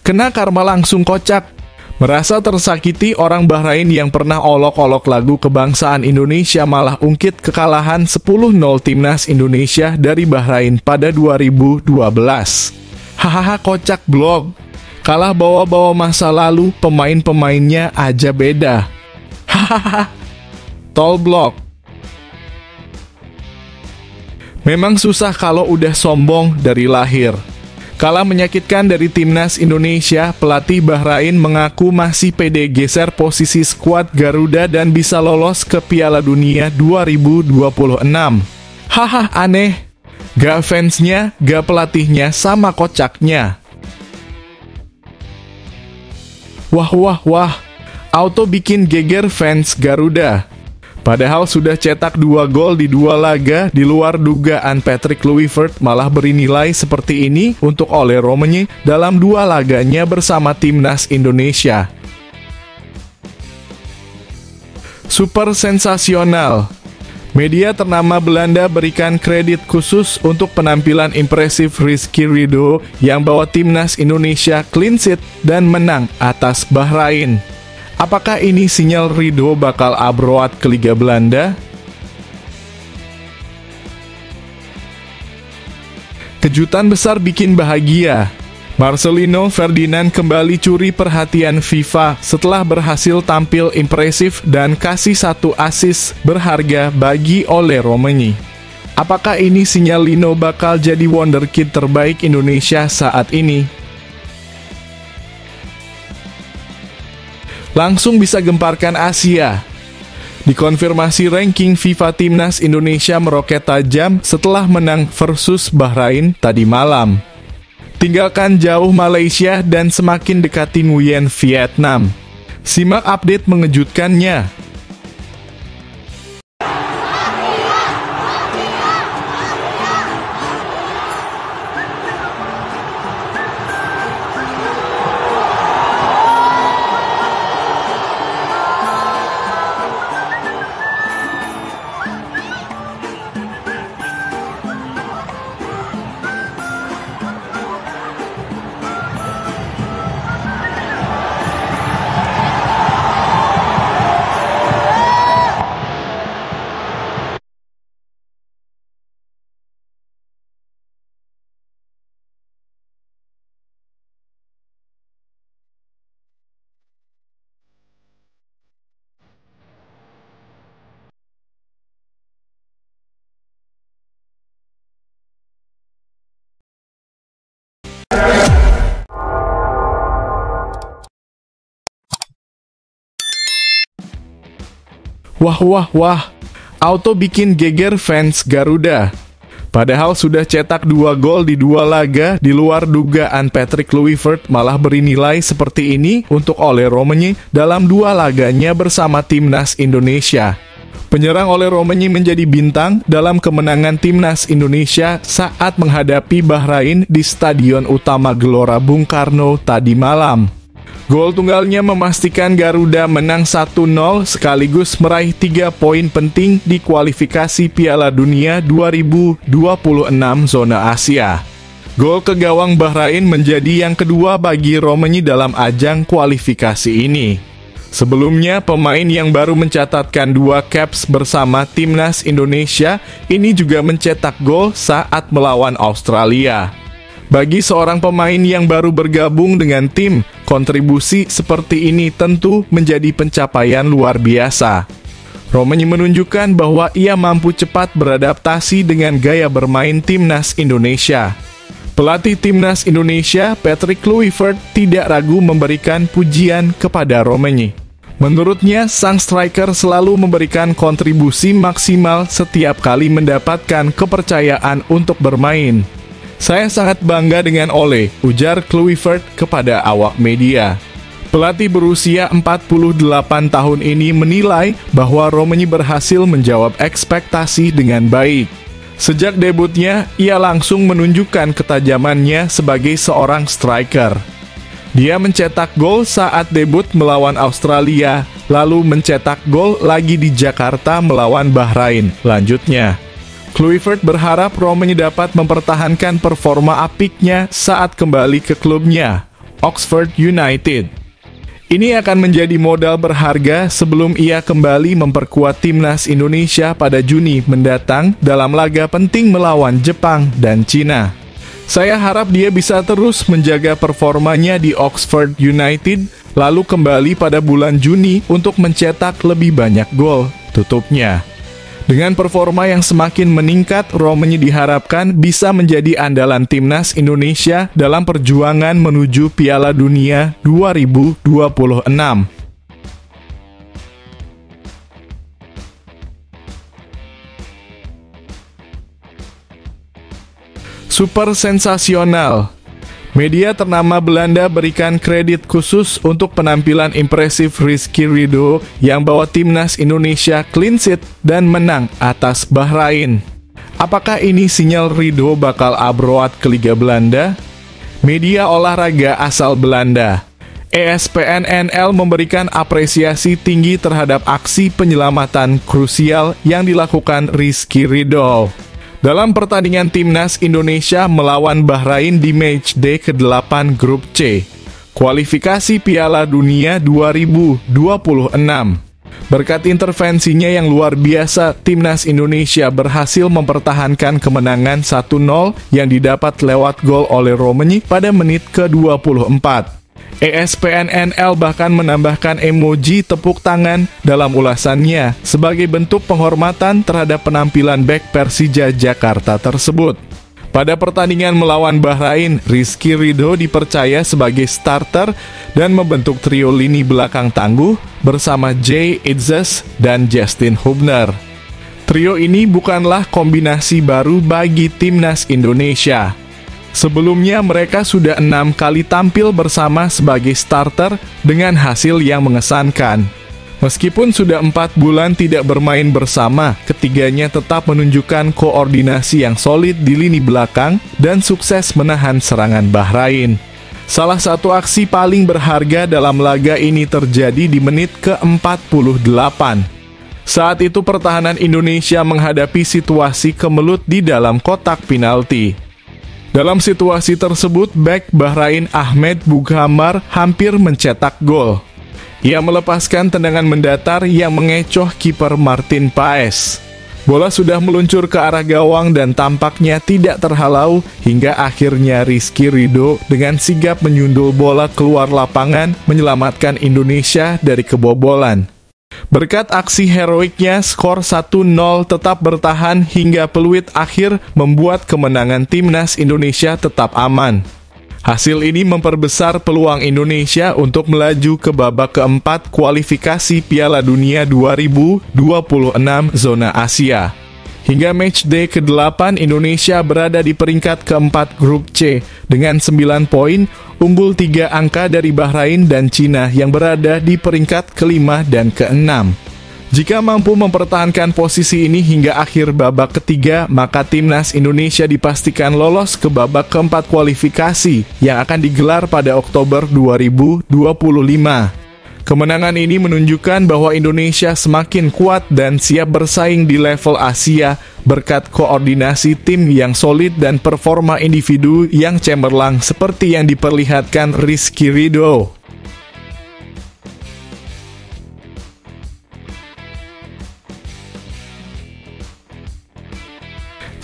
Kena karma langsung kocak. Merasa tersakiti, orang Bahrain yang pernah olok-olok lagu kebangsaan Indonesia malah ungkit kekalahan 10-0 timnas Indonesia dari Bahrain pada 2012. Hahaha, kocak blog. Kalah bawa-bawa masa lalu, pemain-pemainnya aja beda. Hahaha. Tol blog. Memang susah kalau udah sombong dari lahir. Kalah menyakitkan dari timnas Indonesia, pelatih Bahrain mengaku masih pede geser posisi skuad Garuda dan bisa lolos ke Piala Dunia 2026. Haha, aneh. Gak fansnya, gak pelatihnya, sama kocaknya. Wah, auto bikin geger fans Garuda. Padahal sudah cetak 2 gol di 2 laga, di luar dugaan Patrick Kluivert malah beri nilai seperti ini untuk Ole Romagnoli dalam 2 laganya bersama timnas Indonesia. Super sensasional. Media ternama Belanda berikan kredit khusus untuk penampilan impresif Rizky Ridho yang bawa timnas Indonesia clean sheet dan menang atas Bahrain. Apakah ini sinyal Ridho bakal abroad ke Liga Belanda? Kejutan besar bikin bahagia. Marcelino Ferdinand kembali curi perhatian FIFA setelah berhasil tampil impresif dan kasih 1 assist berharga bagi Ole Romagnoli. Apakah ini sinyal Lino bakal jadi wonderkid terbaik Indonesia saat ini? Langsung bisa gemparkan Asia. Dikonfirmasi ranking FIFA Timnas Indonesia meroket tajam setelah menang versus Bahrain tadi malam. Tinggalkan jauh Malaysia dan semakin dekati Nguyen Vietnam. Simak update mengejutkannya. Wah, auto bikin geger fans Garuda. Padahal sudah cetak 2 gol di 2 laga, di luar dugaan Patrick Kluivert malah beri nilai seperti ini untuk Ole Romagnoli dalam 2 laganya bersama timnas Indonesia. Penyerang Ole Romagnoli menjadi bintang dalam kemenangan timnas Indonesia saat menghadapi Bahrain di Stadion Utama Gelora Bung Karno tadi malam. Gol tunggalnya memastikan Garuda menang 1-0 sekaligus meraih 3 poin penting di kualifikasi Piala Dunia 2026 zona Asia. Gol ke gawang Bahrain menjadi yang kedua bagi Romagnoli dalam ajang kualifikasi ini. Sebelumnya, pemain yang baru mencatatkan 2 caps bersama timnas Indonesia ini juga mencetak gol saat melawan Australia. Bagi seorang pemain yang baru bergabung dengan tim, kontribusi seperti ini tentu menjadi pencapaian luar biasa. Romagnoli menunjukkan bahwa ia mampu cepat beradaptasi dengan gaya bermain timnas Indonesia. Pelatih timnas Indonesia, Patrick Kluivert, tidak ragu memberikan pujian kepada Romagnoli. Menurutnya, sang striker selalu memberikan kontribusi maksimal setiap kali mendapatkan kepercayaan untuk bermain. Saya sangat bangga dengan Ole, ujar Kluivert kepada awak media. Pelatih berusia 48 tahun ini menilai bahwa Romagnoli berhasil menjawab ekspektasi dengan baik. Sejak debutnya, ia langsung menunjukkan ketajamannya sebagai seorang striker. Dia mencetak gol saat debut melawan Australia, lalu mencetak gol lagi di Jakarta melawan Bahrain. Lanjutnya, Kluivert berharap Romagnoli dapat mempertahankan performa apiknya saat kembali ke klubnya. Oxford United. Ini akan menjadi modal berharga sebelum ia kembali memperkuat timnas Indonesia pada Juni mendatang dalam laga penting melawan Jepang dan Cina. Saya harap dia bisa terus menjaga performanya di Oxford United, lalu kembali pada bulan Juni untuk mencetak lebih banyak gol, tutupnya. Dengan performa yang semakin meningkat, Romani diharapkan bisa menjadi andalan timnas Indonesia dalam perjuangan menuju Piala Dunia 2026. Super sensasional. Media ternama Belanda berikan kredit khusus untuk penampilan impresif Rizky Ridho yang bawa timnas Indonesia clean sheet dan menang atas Bahrain. Apakah ini sinyal Ridho bakal abroad ke Liga Belanda? Media olahraga asal Belanda, ESPN NL, memberikan apresiasi tinggi terhadap aksi penyelamatan krusial yang dilakukan Rizky Ridho dalam pertandingan timnas Indonesia melawan Bahrain di matchday ke-8 grup C, kualifikasi Piala Dunia 2026. Berkat intervensinya yang luar biasa, timnas Indonesia berhasil mempertahankan kemenangan 1-0 yang didapat lewat gol oleh Romani pada menit ke-24. ESPN NL bahkan menambahkan emoji tepuk tangan dalam ulasannya sebagai bentuk penghormatan terhadap penampilan bek Persija Jakarta tersebut. Pada pertandingan melawan Bahrain, Rizky Ridho dipercaya sebagai starter dan membentuk trio lini belakang tangguh bersama Jay Itzes dan Justin Hubner. Trio ini bukanlah kombinasi baru bagi timnas Indonesia. Sebelumnya mereka sudah 6 kali tampil bersama sebagai starter dengan hasil yang mengesankan. Meskipun sudah 4 bulan tidak bermain bersama, ketiganya tetap menunjukkan koordinasi yang solid di lini belakang dan sukses menahan serangan Bahrain. Salah satu aksi paling berharga dalam laga ini terjadi di menit ke-48. Saat itu pertahanan Indonesia menghadapi situasi kemelut di dalam kotak penalti. Dalam situasi tersebut, bek Bahrain Ahmed Bughamar hampir mencetak gol. Ia melepaskan tendangan mendatar yang mengecoh kiper Martin Paes. Bola sudah meluncur ke arah gawang dan tampaknya tidak terhalau hingga akhirnya Rizky Ridho dengan sigap menyundul bola keluar lapangan menyelamatkan Indonesia dari kebobolan. Berkat aksi heroiknya, skor 1-0 tetap bertahan hingga peluit akhir membuat kemenangan timnas Indonesia tetap aman. Hasil ini memperbesar peluang Indonesia untuk melaju ke babak keempat kualifikasi Piala Dunia 2026 zona Asia. Hingga matchday ke-8, Indonesia berada di peringkat keempat grup C dengan 9 poin, unggul 3 angka dari Bahrain dan Cina yang berada di peringkat ke-5 dan ke-6. Jika mampu mempertahankan posisi ini hingga akhir babak ketiga, maka timnas Indonesia dipastikan lolos ke babak keempat kualifikasi yang akan digelar pada Oktober 2025. Kemenangan ini menunjukkan bahwa Indonesia semakin kuat dan siap bersaing di level Asia berkat koordinasi tim yang solid dan performa individu yang cemerlang seperti yang diperlihatkan Rizky Ridho.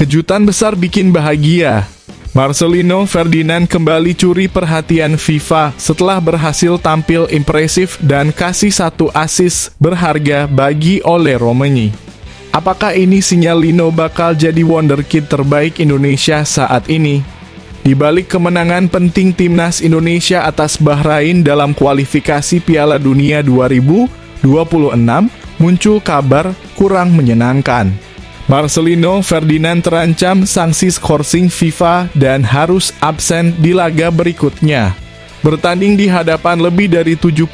Kejutan besar bikin bahagia. Marcelino Ferdinand kembali curi perhatian FIFA setelah berhasil tampil impresif dan kasih 1 assist berharga bagi oleh Romani. Apakah ini sinyal Lino bakal jadi wonderkid terbaik Indonesia saat ini? Di balik kemenangan penting timnas Indonesia atas Bahrain dalam kualifikasi Piala Dunia 2026, muncul kabar kurang menyenangkan. Marcelino Ferdinand terancam sanksi skorsing FIFA dan harus absen di laga berikutnya. Bertanding di hadapan lebih dari 70.000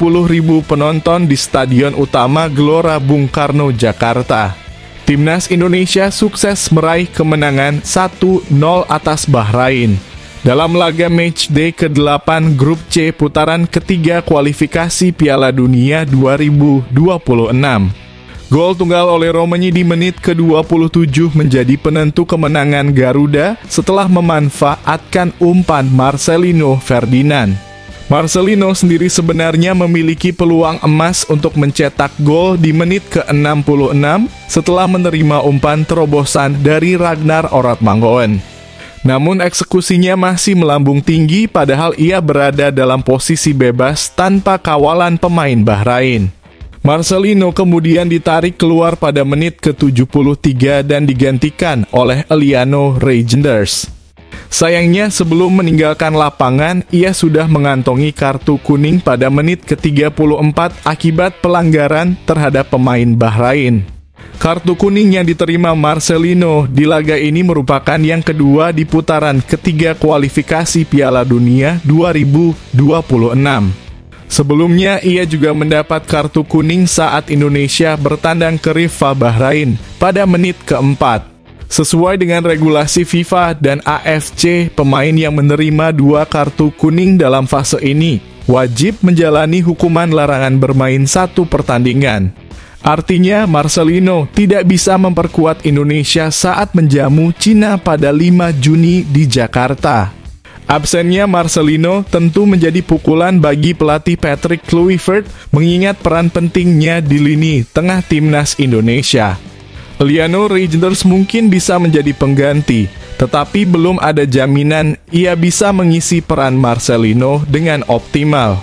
penonton di Stadion Utama Gelora Bung Karno, Jakarta. Timnas Indonesia sukses meraih kemenangan 1-0 atas Bahrain dalam laga matchday ke-8 grup C putaran ketiga kualifikasi Piala Dunia 2026. Gol tunggal oleh Romani di menit ke-27 menjadi penentu kemenangan Garuda setelah memanfaatkan umpan Marcelino Ferdinand. Marcelino sendiri sebenarnya memiliki peluang emas untuk mencetak gol di menit ke-66 setelah menerima umpan terobosan dari Ragnar Oratmangoen. Namun eksekusinya masih melambung tinggi padahal ia berada dalam posisi bebas tanpa kawalan pemain Bahrain. Marcelino kemudian ditarik keluar pada menit ke-73 dan digantikan oleh Eliano Reijnders. Sayangnya sebelum meninggalkan lapangan, ia sudah mengantongi kartu kuning pada menit ke-34 akibat pelanggaran terhadap pemain Bahrain. Kartu kuning yang diterima Marcelino di laga ini merupakan yang kedua di putaran ketiga kualifikasi Piala Dunia 2026. Sebelumnya, ia juga mendapat kartu kuning saat Indonesia bertandang ke rival Bahrain pada menit keempat. Sesuai dengan regulasi FIFA dan AFC, pemain yang menerima 2 kartu kuning dalam fase ini wajib menjalani hukuman larangan bermain 1 pertandingan. Artinya, Marcelino tidak bisa memperkuat Indonesia saat menjamu Cina pada 5 Juni di Jakarta. Absennya Marcelino tentu menjadi pukulan bagi pelatih Patrick Kluivert mengingat peran pentingnya di lini tengah timnas Indonesia. Eliano Reijnders mungkin bisa menjadi pengganti, tetapi belum ada jaminan ia bisa mengisi peran Marcelino dengan optimal.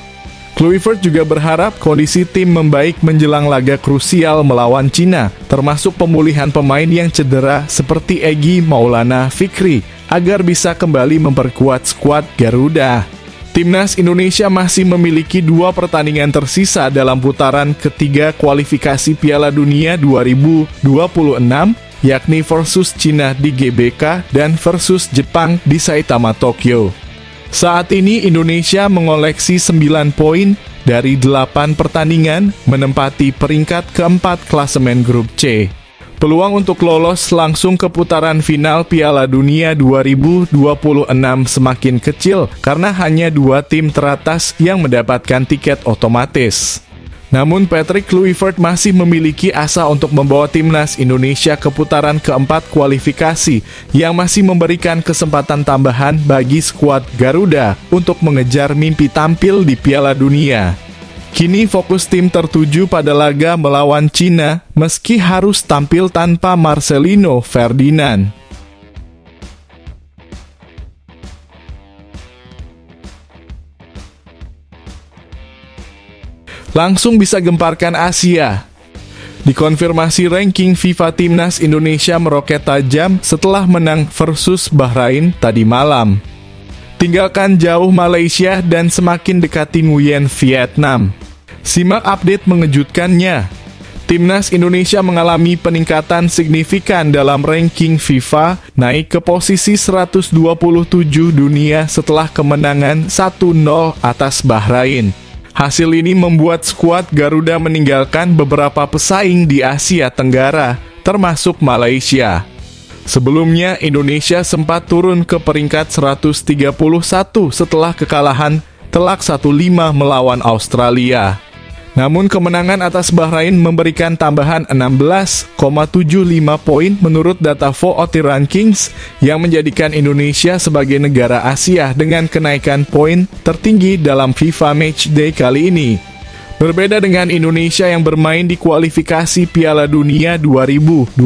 Kluivert juga berharap kondisi tim membaik menjelang laga krusial melawan Cina, termasuk pemulihan pemain yang cedera seperti Egy Maulana Fikri, agar bisa kembali memperkuat skuad Garuda. Timnas Indonesia masih memiliki 2 pertandingan tersisa dalam putaran ketiga kualifikasi Piala Dunia 2026, yakni versus Cina di GBK dan versus Jepang di Saitama, Tokyo. Saat ini Indonesia mengoleksi 9 poin dari 8 pertandingan, menempati peringkat keempat klasemen grup C. Peluang untuk lolos langsung ke putaran final Piala Dunia 2026 semakin kecil karena hanya 2 tim teratas yang mendapatkan tiket otomatis. Namun Patrick Kluivert masih memiliki asa untuk membawa timnas Indonesia ke putaran keempat kualifikasi yang masih memberikan kesempatan tambahan bagi skuad Garuda untuk mengejar mimpi tampil di Piala Dunia. Kini fokus tim tertuju pada laga melawan Cina meski harus tampil tanpa Marcelino Ferdinand. Langsung bisa gemparkan Asia. Dikonfirmasi ranking FIFA Timnas Indonesia meroket tajam setelah menang versus Bahrain tadi malam. Tinggalkan jauh Malaysia dan semakin dekati Nguyen Vietnam. Simak update mengejutkannya. Timnas Indonesia mengalami peningkatan signifikan dalam ranking FIFA, naik ke posisi 127 dunia setelah kemenangan 1-0 atas Bahrain. Hasil ini membuat skuad Garuda meninggalkan beberapa pesaing di Asia Tenggara, termasuk Malaysia. Sebelumnya, Indonesia sempat turun ke peringkat 131 setelah kekalahan telak 1-5 melawan Australia. Namun kemenangan atas Bahrain memberikan tambahan 16,75 poin menurut data VOOT Rankings yang menjadikan Indonesia sebagai negara Asia dengan kenaikan poin tertinggi dalam FIFA Matchday kali ini. Berbeda dengan Indonesia yang bermain di kualifikasi Piala Dunia 2026,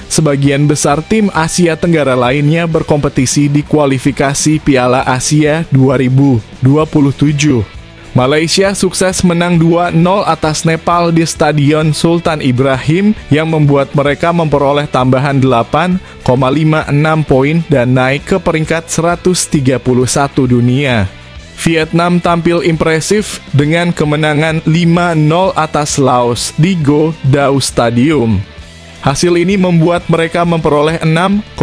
sebagian besar tim Asia Tenggara lainnya berkompetisi di kualifikasi Piala Asia 2027. Malaysia sukses menang 2-0 atas Nepal di Stadion Sultan Ibrahim yang membuat mereka memperoleh tambahan 8,56 poin dan naik ke peringkat 131 dunia. Vietnam tampil impresif dengan kemenangan 5-0 atas Laos di Go Dao Stadium. Hasil ini membuat mereka memperoleh 6,09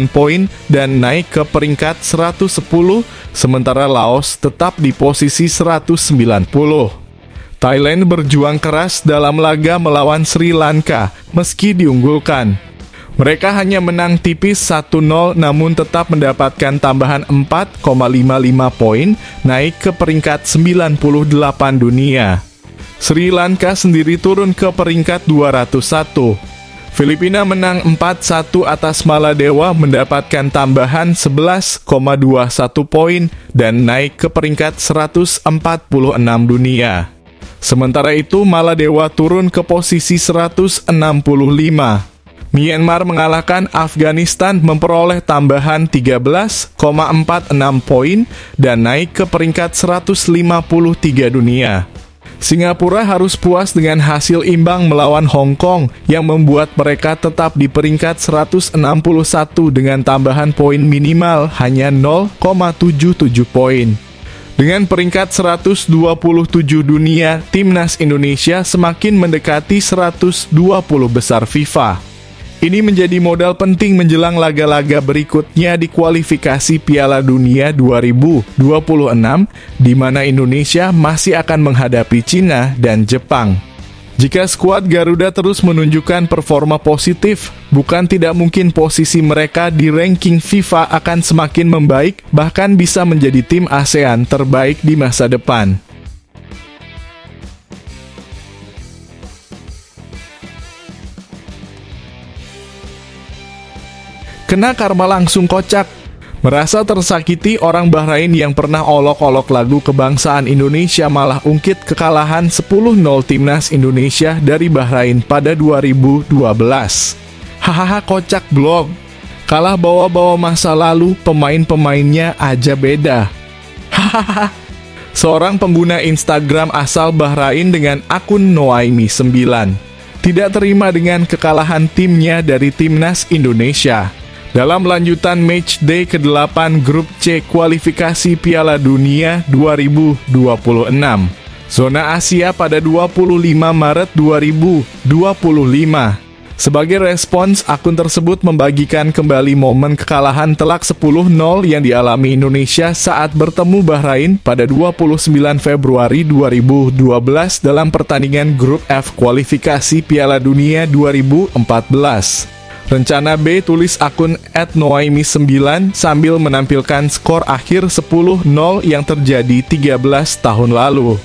poin dan naik ke peringkat 110, sementara Laos tetap di posisi 190. Thailand berjuang keras dalam laga melawan Sri Lanka, meski diunggulkan. Mereka hanya menang tipis 1-0 namun tetap mendapatkan tambahan 4,55 poin, naik ke peringkat 98 dunia. Sri Lanka sendiri turun ke peringkat 201. Filipina menang 4-1 atas Maladewa mendapatkan tambahan 11,21 poin dan naik ke peringkat 146 dunia. Sementara itu, Maladewa turun ke posisi 165. Myanmar mengalahkan Afghanistan memperoleh tambahan 13,46 poin dan naik ke peringkat 153 dunia. Singapura harus puas dengan hasil imbang melawan Hong Kong yang membuat mereka tetap di peringkat 161 dengan tambahan poin minimal hanya 0,77 poin. Dengan peringkat 127 dunia, timnas Indonesia semakin mendekati 120 besar FIFA. Ini menjadi modal penting menjelang laga-laga berikutnya di kualifikasi Piala Dunia 2026, di mana Indonesia masih akan menghadapi Cina dan Jepang. Jika skuad Garuda terus menunjukkan performa positif, bukan tidak mungkin posisi mereka di ranking FIFA akan semakin membaik, bahkan bisa menjadi tim ASEAN terbaik di masa depan. Kena karma langsung kocak. Merasa tersakiti, orang Bahrain yang pernah olok-olok lagu kebangsaan Indonesia malah ungkit kekalahan 10-0 timnas Indonesia dari Bahrain pada 2012. Hahaha, kocak blog. Kalah bawa-bawa masa lalu, pemain-pemainnya aja beda. Hahaha. Seorang pengguna Instagram asal Bahrain dengan akun Noaimi9 tidak terima dengan kekalahan timnya dari timnas Indonesia. Dalam lanjutan matchday ke-8 grup C kualifikasi Piala Dunia 2026 zona Asia pada 25 Maret 2025. Sebagai respons, akun tersebut membagikan kembali momen kekalahan telak 10-0 yang dialami Indonesia saat bertemu Bahrain pada 29 Februari 2012 dalam pertandingan grup F kualifikasi Piala Dunia 2014. Rencana B, tulis akun @noaimi9 sambil menampilkan skor akhir 10-0 yang terjadi 13 tahun lalu.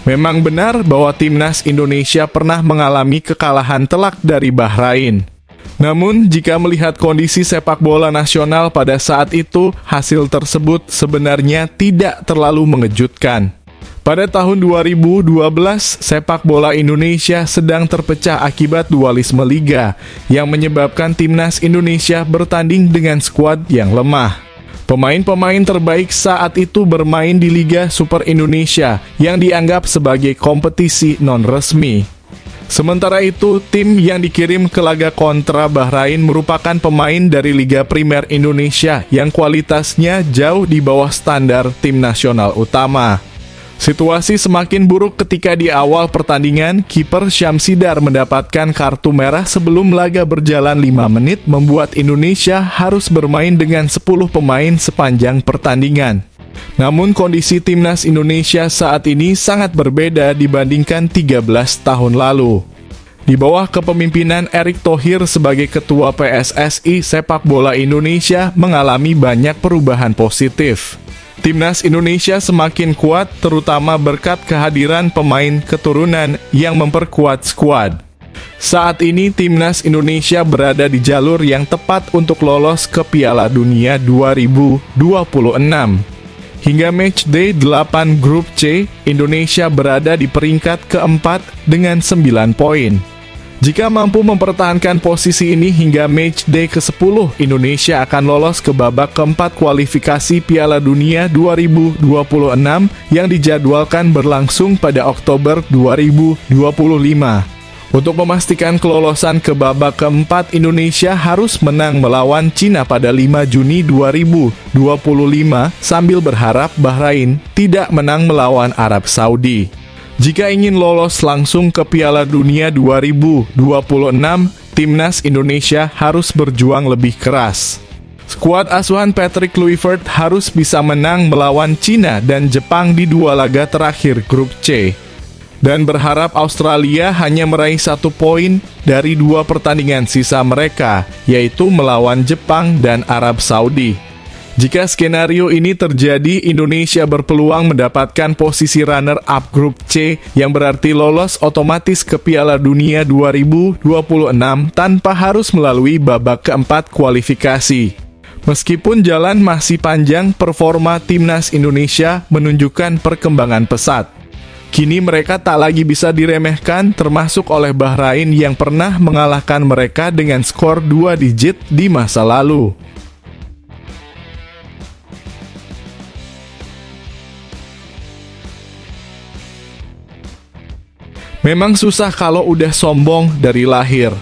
Memang benar bahwa timnas Indonesia pernah mengalami kekalahan telak dari Bahrain. Namun, jika melihat kondisi sepak bola nasional pada saat itu, hasil tersebut sebenarnya tidak terlalu mengejutkan. Pada tahun 2012, sepak bola Indonesia sedang terpecah akibat dualisme liga yang menyebabkan timnas Indonesia bertanding dengan skuad yang lemah. Pemain-pemain terbaik saat itu bermain di Liga Super Indonesia yang dianggap sebagai kompetisi non-resmi. Sementara itu, tim yang dikirim ke laga kontra Bahrain merupakan pemain dari Liga Primer Indonesia yang kualitasnya jauh di bawah standar tim nasional utama. Situasi semakin buruk ketika di awal pertandingan, kiper Syamsidar mendapatkan kartu merah sebelum laga berjalan 5 menit, membuat Indonesia harus bermain dengan 10 pemain sepanjang pertandingan. Namun kondisi timnas Indonesia saat ini sangat berbeda dibandingkan 13 tahun lalu. Di bawah kepemimpinan Erick Thohir sebagai ketua PSSI, sepak bola Indonesia mengalami banyak perubahan positif. Timnas Indonesia semakin kuat terutama berkat kehadiran pemain keturunan yang memperkuat skuad. Saat ini timnas Indonesia berada di jalur yang tepat untuk lolos ke Piala Dunia 2026. Hingga matchday 8 grup C, Indonesia berada di peringkat keempat dengan 9 poin. Jika mampu mempertahankan posisi ini hingga matchday ke-10, Indonesia akan lolos ke babak keempat kualifikasi Piala Dunia 2026 yang dijadwalkan berlangsung pada Oktober 2025. Untuk memastikan kelolosan ke babak keempat, Indonesia harus menang melawan Cina pada 5 Juni 2025 sambil berharap Bahrain tidak menang melawan Arab Saudi. Jika ingin lolos langsung ke Piala Dunia 2026, timnas Indonesia harus berjuang lebih keras. Skuad asuhan Patrick Kluivert harus bisa menang melawan Cina dan Jepang di 2 laga terakhir grup C. Dan berharap Australia hanya meraih 1 poin dari 2 pertandingan sisa mereka, yaitu melawan Jepang dan Arab Saudi. Jika skenario ini terjadi, Indonesia berpeluang mendapatkan posisi runner-up grup C yang berarti lolos otomatis ke Piala Dunia 2026 tanpa harus melalui babak keempat kualifikasi. Meskipun jalan masih panjang, performa timnas Indonesia menunjukkan perkembangan pesat. Kini mereka tak lagi bisa diremehkan, termasuk oleh Bahrain yang pernah mengalahkan mereka dengan skor 2 digit di masa lalu. Memang susah kalau udah sombong dari lahir.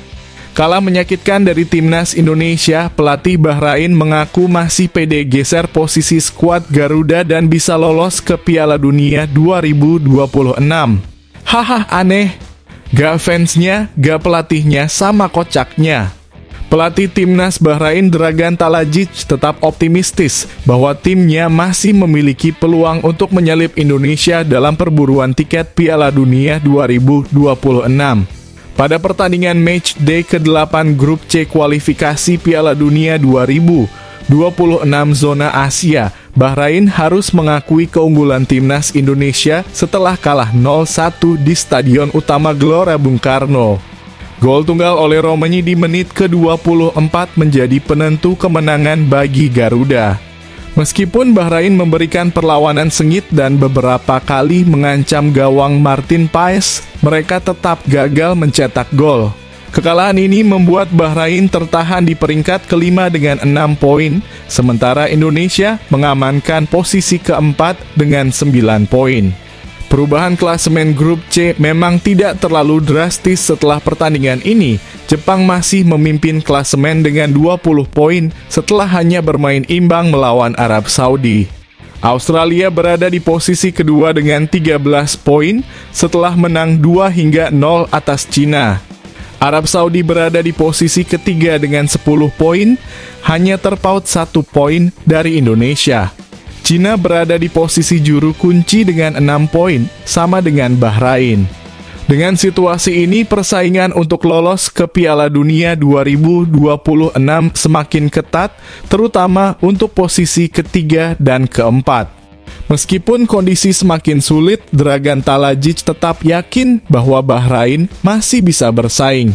Kalah menyakitkan dari timnas Indonesia, pelatih Bahrain mengaku masih pede geser posisi skuad Garuda dan bisa lolos ke Piala Dunia 2026. Haha, aneh. Gak fansnya, gak pelatihnya, sama kocaknya. Pelatih timnas Bahrain Dragan Talajic tetap optimistis bahwa timnya masih memiliki peluang untuk menyalip Indonesia dalam perburuan tiket Piala Dunia 2026. Pada pertandingan matchday ke-8 grup C kualifikasi Piala Dunia 2026 zona Asia, Bahrain harus mengakui keunggulan timnas Indonesia setelah kalah 0-1 di Stadion Utama Gelora Bung Karno. Gol tunggal oleh Romani di menit ke-24 menjadi penentu kemenangan bagi Garuda. Meskipun Bahrain memberikan perlawanan sengit dan beberapa kali mengancam gawang Martin Paes, mereka tetap gagal mencetak gol. Kekalahan ini membuat Bahrain tertahan di peringkat kelima dengan 6 poin, sementara Indonesia mengamankan posisi keempat dengan 9 poin. Perubahan klasemen grup C memang tidak terlalu drastis setelah pertandingan ini. Jepang masih memimpin klasemen dengan 20 poin setelah hanya bermain imbang melawan Arab Saudi. Australia berada di posisi kedua dengan 13 poin setelah menang 2-0 atas Cina. Arab Saudi berada di posisi ketiga dengan 10 poin, hanya terpaut 1 poin dari Indonesia. Cina berada di posisi juru kunci dengan 6 poin, sama dengan Bahrain. Dengan situasi ini, persaingan untuk lolos ke Piala Dunia 2026 semakin ketat, terutama untuk posisi ketiga dan keempat. Meskipun kondisi semakin sulit, Dragan Talajic tetap yakin bahwa Bahrain masih bisa bersaing.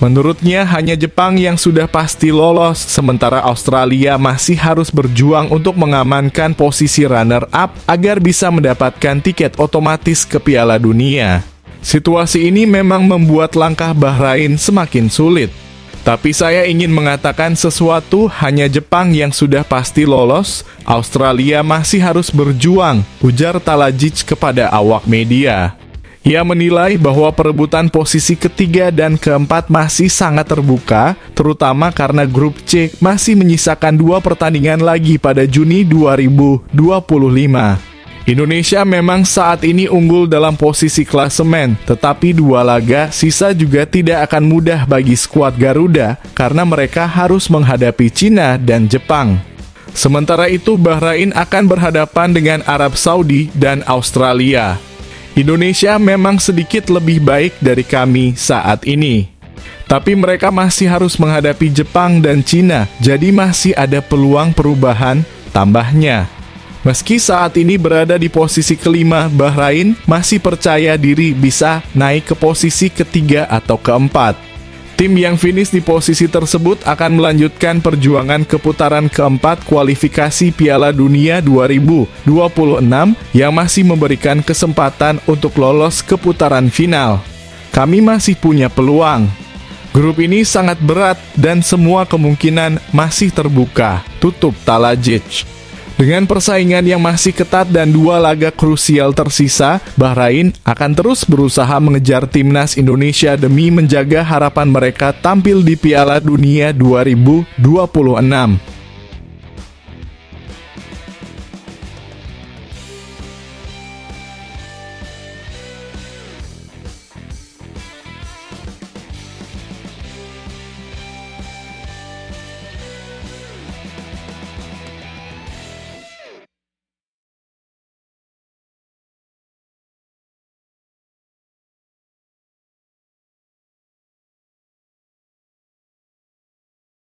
Menurutnya, hanya Jepang yang sudah pasti lolos, sementara Australia masih harus berjuang untuk mengamankan posisi runner-up agar bisa mendapatkan tiket otomatis ke Piala Dunia. Situasi ini memang membuat langkah Bahrain semakin sulit. Tapi saya ingin mengatakan sesuatu, hanya Jepang yang sudah pasti lolos, Australia masih harus berjuang, ujar Talajic kepada awak media. Ia menilai bahwa perebutan posisi ketiga dan keempat masih sangat terbuka, terutama karena grup C masih menyisakan 2 pertandingan lagi pada Juni 2025. Indonesia memang saat ini unggul dalam posisi klasemen, tetapi 2 laga sisa juga tidak akan mudah bagi skuad Garuda karena mereka harus menghadapi Cina dan Jepang. Sementara itu, Bahrain akan berhadapan dengan Arab Saudi dan Australia. Indonesia memang sedikit lebih baik dari kami saat ini. Tapi mereka masih harus menghadapi Jepang dan Cina, jadi masih ada peluang perubahan, tambahnya. Meski saat ini berada di posisi kelima, Bahrain masih percaya diri bisa naik ke posisi ketiga atau keempat. Tim yang finish di posisi tersebut akan melanjutkan perjuangan ke putaran keempat kualifikasi Piala Dunia 2026 yang masih memberikan kesempatan untuk lolos ke putaran final. Kami masih punya peluang. Grup ini sangat berat dan semua kemungkinan masih terbuka, tutup Talajic. Dengan persaingan yang masih ketat dan 2 laga krusial tersisa, Bahrain akan terus berusaha mengejar timnas Indonesia demi menjaga harapan mereka tampil di Piala Dunia 2026.